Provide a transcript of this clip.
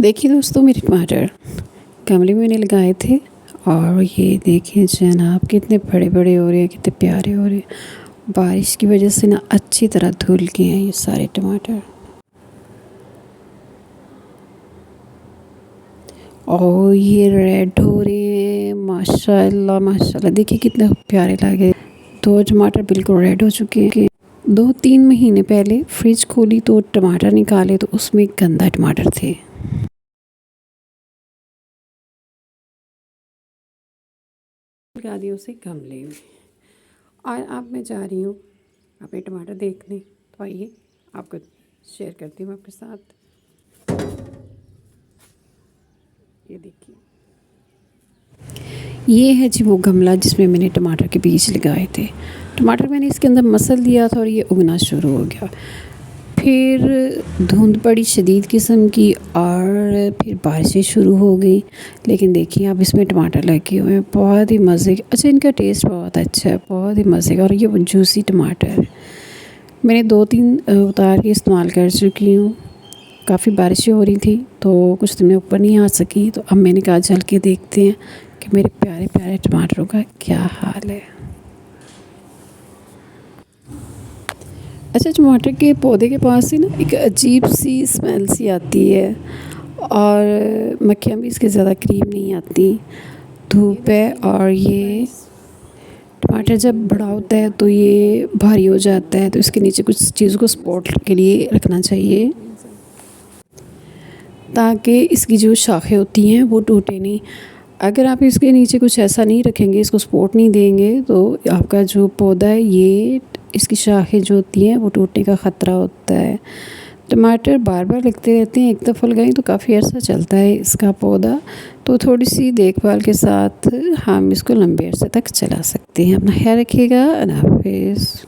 देखिए दोस्तों, मेरे टमाटर गमले में मैंने लगाए थे और ये देखिए जनाब कितने बड़े बड़े हो रहे हैं, कितने प्यारे हो रहे हैं। बारिश की वजह से ना अच्छी तरह धुल गए हैं ये सारे टमाटर। और ये रेड हो रहे हैं, माशाल्लाह माशाल्लाह। देखिए कितने प्यारे लगे। 2 टमाटर बिल्कुल रेड हो चुके हैं। 2-3 महीने पहले फ्रिज खोली तो टमाटर निकाले तो उसमें गंदा टमाटर थे। लगा दिए उसे गमले में और अब मैं जा रही हूँ अपने टमाटर देखने। तो आइए आपको शेयर करती हूँ आपके साथ। ये देखिए, ये है जी वो गमला जिसमें मैंने टमाटर के बीज लगाए थे। टमाटर मैंने इसके अंदर मसल दिया था और ये उगना शुरू हो गया। फिर धुंध पड़ी शदीद किस्म की और फिर बारिशें शुरू हो गई। लेकिन देखिए अब इसमें टमाटर लगे हुए हैं, बहुत ही मज़े के। अच्छा, इनका टेस्ट बहुत अच्छा है, बहुत ही मज़े का। और ये जूसी टमाटर मैंने 2-3 उतार के इस्तेमाल कर चुकी हूँ। काफ़ी बारिशें हो रही थी तो कुछ दिन में ऊपर नहीं आ सकी, तो अब मैंने कहा चल के देखते हैं कि मेरे प्यारे प्यारे टमाटरों का क्या हाल है। अच्छा, टमाटर के पौधे के पास से ना एक अजीब सी स्मेल सी आती है और मक्खियाँ भी इसके ज़्यादा करीब नहीं आती। धूप है और ये टमाटर जब बड़ा होता है तो ये भारी हो जाता है, तो इसके नीचे कुछ चीज़ों को सपोर्ट के लिए रखना चाहिए ताकि इसकी जो शाखें होती हैं वो टूटे नहीं। अगर आप इसके नीचे कुछ ऐसा नहीं रखेंगे, इसको सपोर्ट नहीं देंगे, तो आपका जो पौधा है ये इसकी शाखें जो होती हैं वो टूटने का ख़तरा होता है। टमाटर बार बार लगते रहते हैं, एक दफ़ा लगाएं तो काफ़ी अर्सा चलता है इसका पौधा। तो थोड़ी सी देखभाल के साथ हम इसको लंबे अरसे तक चला सकते हैं। अपना ख्याल रखिएगा। अल्लाह हाफ़िज़।